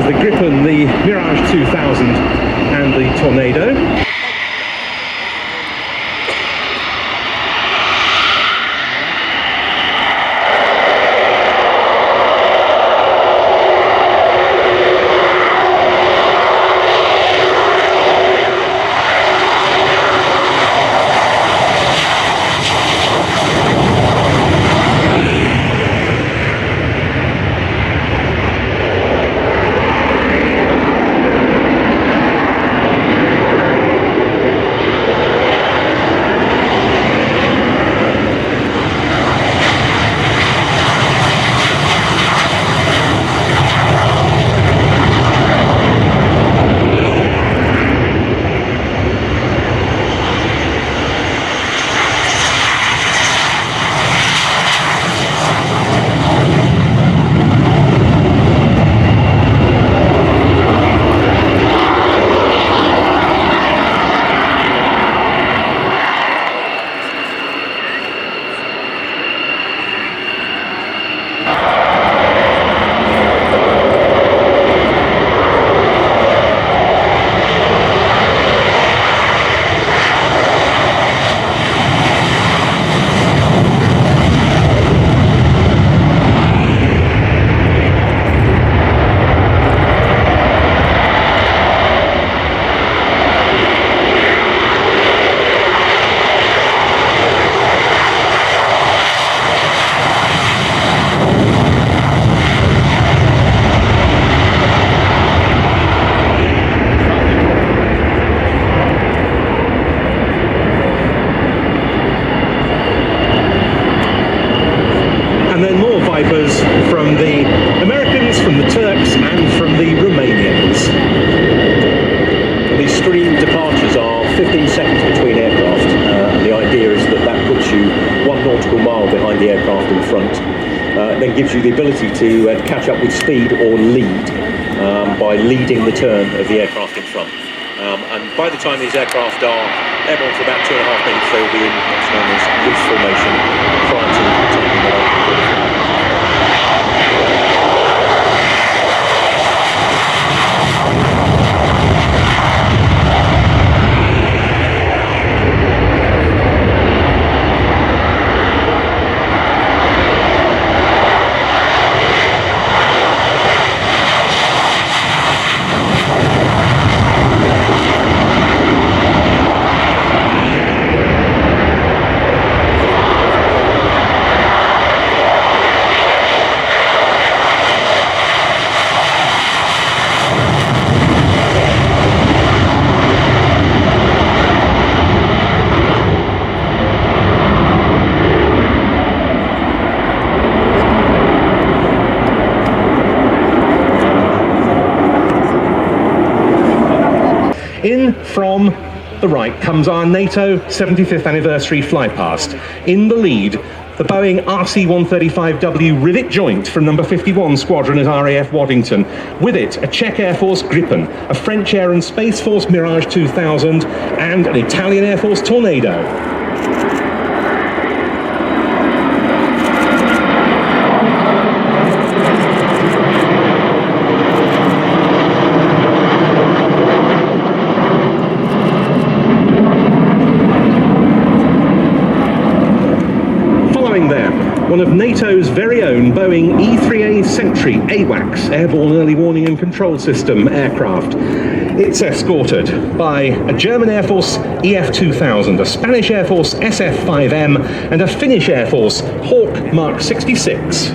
the Gripen, the Mirage 2000 and the Tornado. From the Americans, from the Turks and from the Romanians. These stream departures are 15 seconds between aircraft, and the idea is that that puts you 1 nautical mile behind the aircraft in front. Then gives you the ability to catch up with speed or lead by leading the turn of the aircraft in front. And by the time these aircraft are airborne for about 2.5 minutes, they will be in what's known as loose formation prior to taking the local. In from the right comes our NATO 75th anniversary flypast. In the lead, the Boeing RC-135W rivet joint from number 51 Squadron at RAF Waddington. With it, a Czech Air Force Gripen, a French Air and Space Force Mirage 2000, and an Italian Air Force Tornado. One of NATO's very own Boeing E-3 Sentry AWACS Airborne Early Warning and Control System aircraft. It's escorted by a German Air Force EF-2000, a Spanish Air Force SF-5M, and a Finnish Air Force Hawk Mark 66.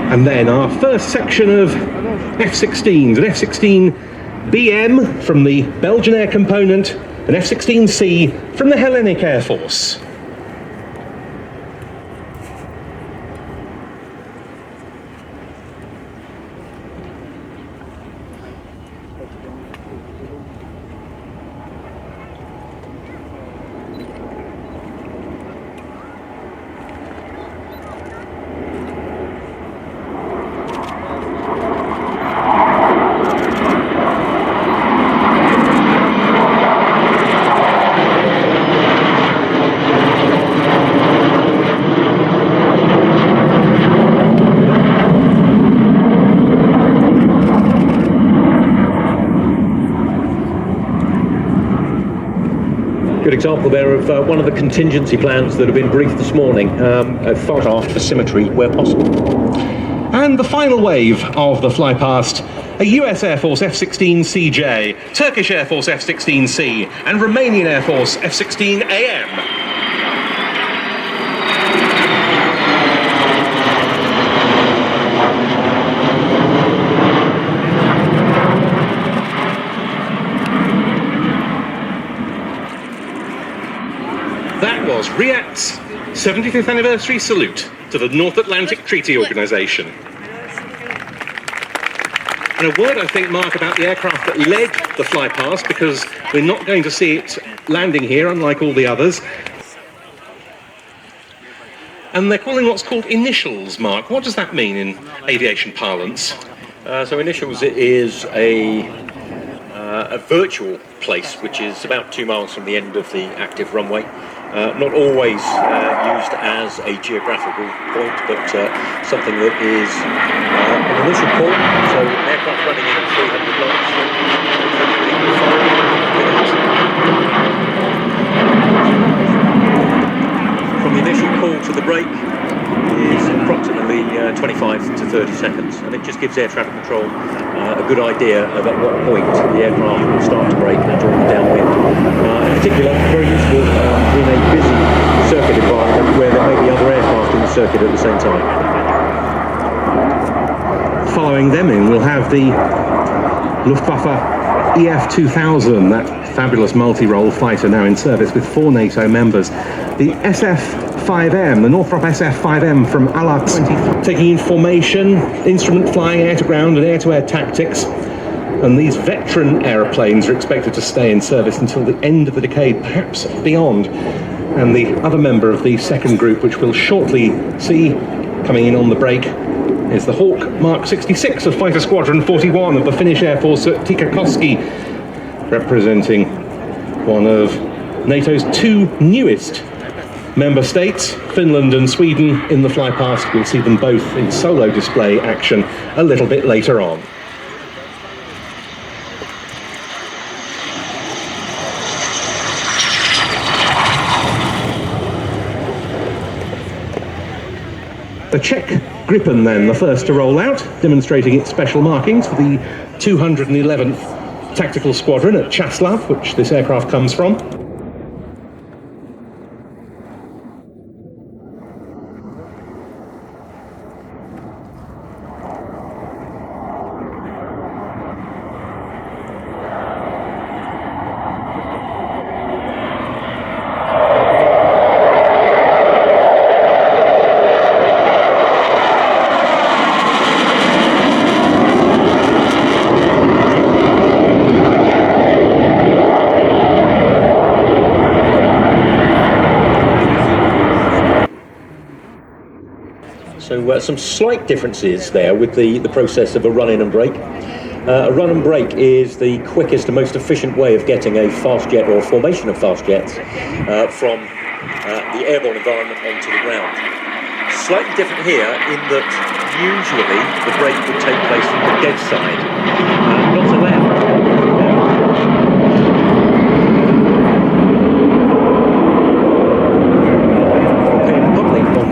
And then our first section of F-16s, an F-16BM from the Belgian Air Component, an F-16C from the Hellenic Air Force. good example there of one of the contingency plans that have been briefed this morning, a photograph for symmetry where possible. And the final wave of the flypast, a US Air Force F-16CJ, Turkish Air Force F-16C, and Romanian Air Force F-16AM. That was RIAT's 75th anniversary salute to the North Atlantic Treaty Organisation. And a word, I think, Mark, about the aircraft that led the flypast, because we're not going to see it landing here, unlike all the others. And they're calling what's called initials, Mark. What does that mean in aviation parlance? So initials is a virtual place, which is about 2 miles from the end of the active runway. Not always used as a geographical point, but something that is an initial point. So aircraft running in 300 knots. From the initial call to the brake is approximately 25 to 30 seconds, and it just gives air traffic control a good idea of at what point the aircraft will start to brake and join the downwind. In particular, very useful in a busy circuit environment where there may be other aircraft in the circuit at the same time. Following them in, we'll have the Luftwaffe EF-2000, that fabulous multi-role fighter now in service with 4 NATO members. The SF-5M, the Northrop SF-5M from AWACS, taking in formation, instrument flying air-to-ground and air-to-air tactics. And these veteran aeroplanes are expected to stay in service until the end of the decade, perhaps beyond. And the other member of the second group, which we'll shortly see coming in on the break, is the Hawk Mark 66 of Fighter Squadron 41 of the Finnish Air Force at Tikkakoski, representing one of NATO's 2 newest member states, Finland and Sweden, in the flypast. We'll see them both in solo display action a little bit later on. The Czech Gripen then, the first to roll out, demonstrating its special markings for the 211th Tactical Squadron at Czeslaw, which this aircraft comes from. So some slight differences there with the process of a run-in and brake. A run and brake is the quickest and most efficient way of getting a fast jet or a formation of fast jets from the airborne environment onto the ground. Slightly different here in that usually the brake would take place from the dead side, not allowed.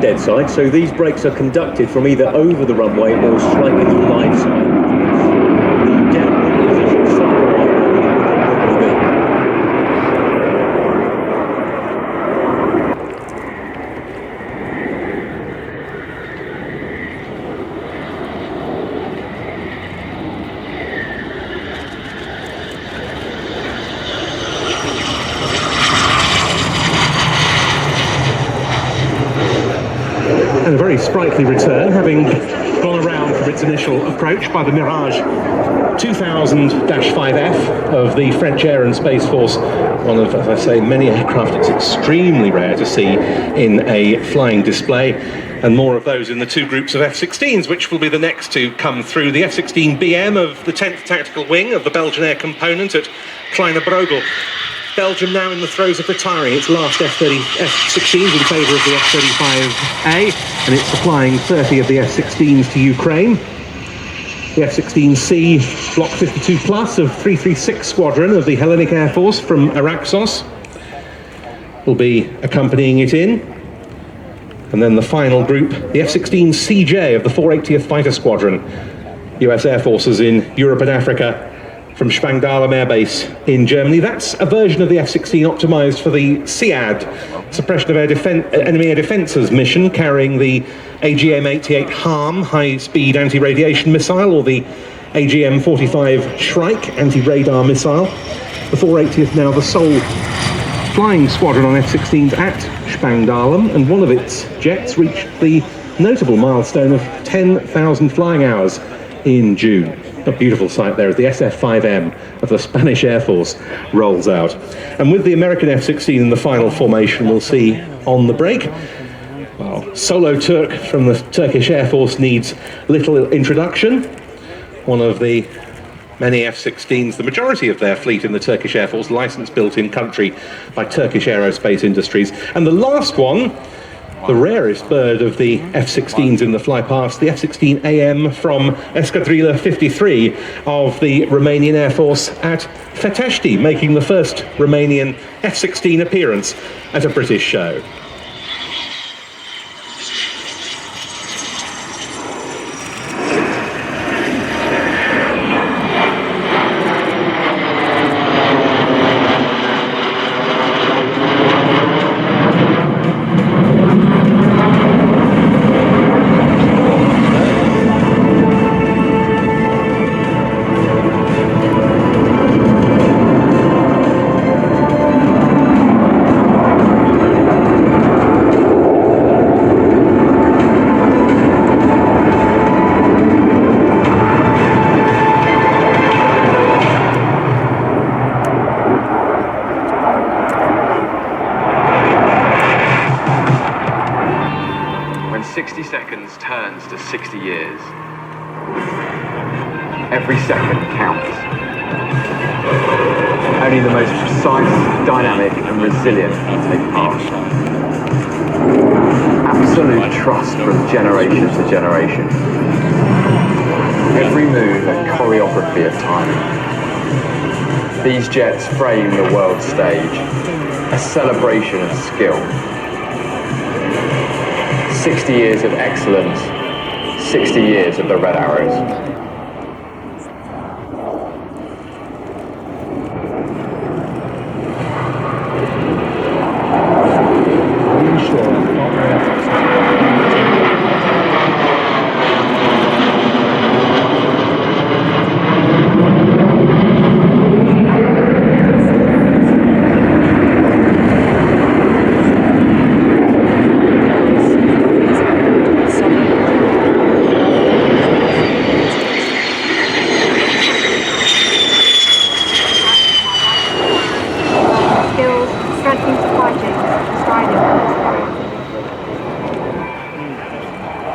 Dead side, so these brakes are conducted from either over the runway or slightly to the line side. The downwind position is somewhat right where we would normally be. And a very sprightly return, having gone around from its initial approach by the Mirage 2000-5F of the French Air and Space Force, one of, as I say, many aircraft it's extremely rare to see in a flying display, and more of those in the 2 groups of F-16s, which will be the next to come through. The F-16BM of the 10th Tactical Wing of the Belgian Air Component at Kleine Brogel. Belgium now in the throes of retiring its last F-16s in favour of the F-35A, and it's supplying 30 of the F-16s to Ukraine. The F-16C Block 52 Plus of 336 Squadron of the Hellenic Air Force from Araxos. will be accompanying it in. And then the final group, the F-16 CJ of the 480th Fighter Squadron, US Air Forces in Europe and Africa, from Spangdahlem Air Base in Germany. That's a version of the F-16 optimised for the SEAD, Suppression of Enemy Air Defences mission, carrying the AGM-88 HARM, high-speed anti-radiation missile, or the AGM-45 Shrike anti-radar missile. The 480th now the sole flying squadron on F-16s at Spangdahlem, and one of its jets reached the notable milestone of 10,000 flying hours in June. A beautiful sight there as the SF-5M of the Spanish Air Force rolls out. And with the American F-16 in the final formation, we'll see on the break. Well, Solo Turk from the Turkish Air Force needs little introduction. One of the many F-16s, the majority of their fleet in the Turkish Air Force, licensed built in country by Turkish Aerospace Industries. And the last one, the rarest bird of the F-16s in the flypast, the F-16AM from Escadrilla 53 of the Romanian Air Force at Feteshti, making the first Romanian F-16 appearance at a British show. Turns to 60 years. Every second counts. Only the most precise, dynamic and resilient can take part. Absolute trust from generation to generation. Every move a choreography of timing. These jets frame the world stage, a celebration of skill. 60 years of excellence, 60 years of the Red Arrows.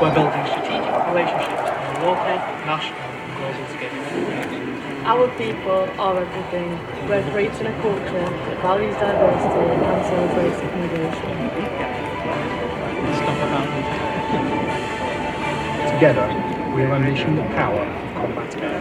We're building strategic relationships on a local, national and global scale. Our people are everything. We're creating a culture that values diversity and celebrates innovation. Stop about it. Together, we are unleashing the power of combat air.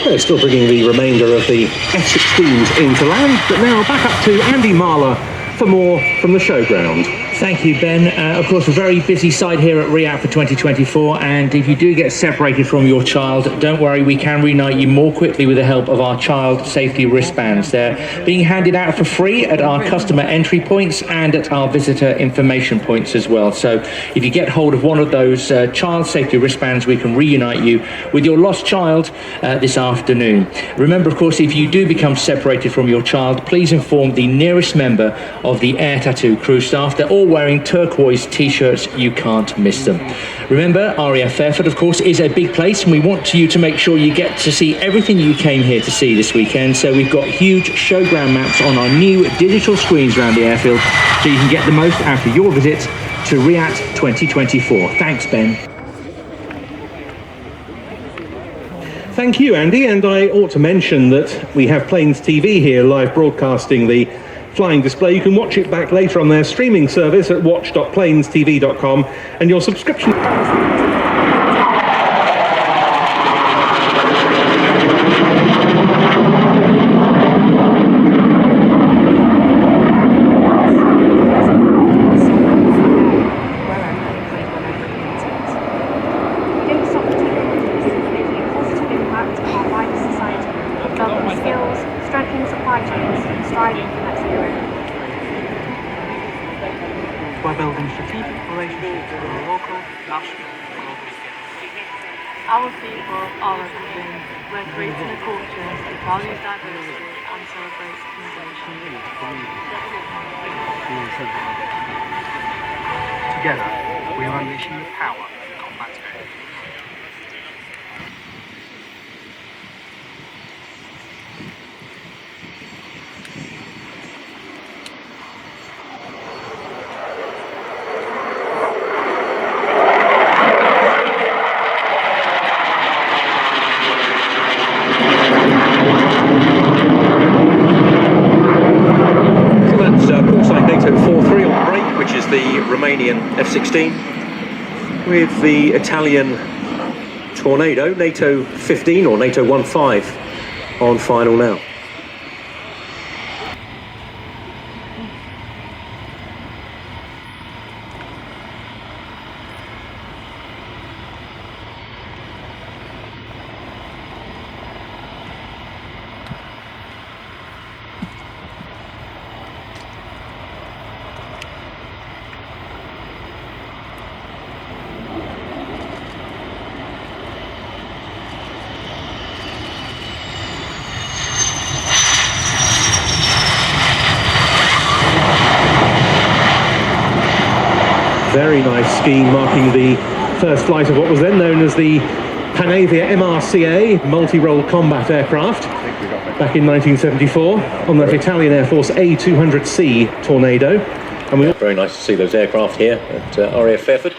They're still bringing the remainder of the F-16s into land, but now back up to Andy Marler for more from the showground. Thank you, Ben. Of course, a very busy site here at RIAT for 2024, and if you do get separated from your child, don't worry, we can reunite you more quickly with the help of our child safety wristbands. They're being handed out for free at our customer entry points and at our visitor information points as well. So if you get hold of one of those child safety wristbands, we can reunite you with your lost child this afternoon. Remember, of course, if you do become separated from your child, please inform the nearest member of the Air Tattoo crew staff. They're all wearing turquoise t-shirts. You can't miss them. Remember, RAF Fairford, of course, is a big place, and we want you to make sure you get to see everything you came here to see this weekend. So we've got huge showground maps on our new digital screens around the airfield, so you can get the most out of your visit to RIAT 2024. Thanks, Ben. Thank you, Andy, and I ought to mention that we have Planes TV here live broadcasting the flying display. You can watch it back later on their streaming service at watch.planestv.com, and your subscription... by building strategic relationships with our local, national and global scale. Our people are everything. We're creating a culture that values diversity and celebrates innovation. Together, we are unleashing the power of combat air. NATO 43 on break, which is the Romanian F-16, with the Italian Tornado, NATO 15 or NATO 15 on final now. Very nice scheme marking the first flight of what was then known as the Panavia MRCA multi-role combat aircraft back in 1974 on that Italian Air Force A200C Tornado. And very nice to see those aircraft here at RAF Fairford.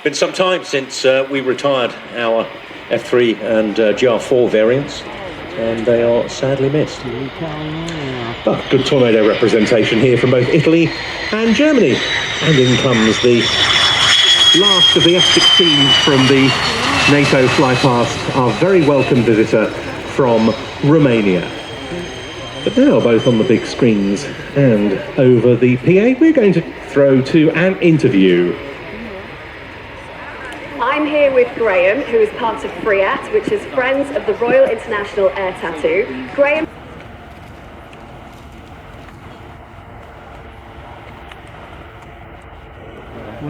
Been some time since we retired our F3 and GR4 variants, and they are sadly missed. Oh, good Tornado representation here from both Italy and Germany. And in comes the last of the F-16s from the NATO flypast, our very welcome visitor from Romania. But now, both on the big screens and over the PA, we're going to throw to an interview. I'm here with Graham, who is part of RIAT, which is Friends of the Royal International Air Tattoo. Graham.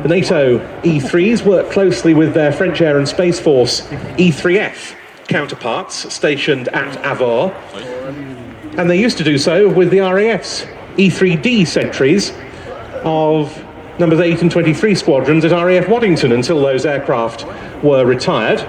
The NATO E-3s work closely with their French Air and Space Force E-3F counterparts stationed at Avor, and they used to do so with the RAF's E-3D Sentries of numbers 8 and 23 squadrons at RAF Waddington until those aircraft were retired.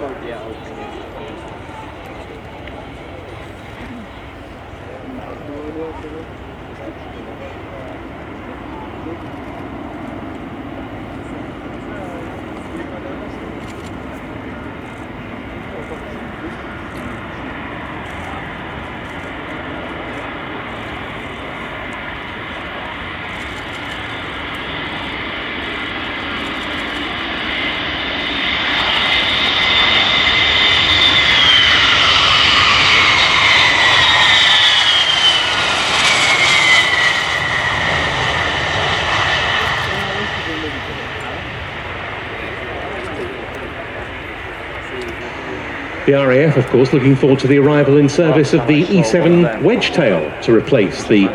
The RAF, of course, looking forward to the arrival in service of the E7 Wedgetail to replace the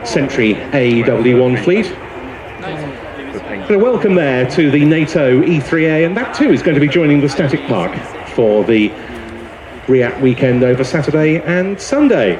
Sentry AW1 fleet. So welcome there to the NATO E-3A, and that too is going to be joining the static park for the RIAT weekend over Saturday and Sunday.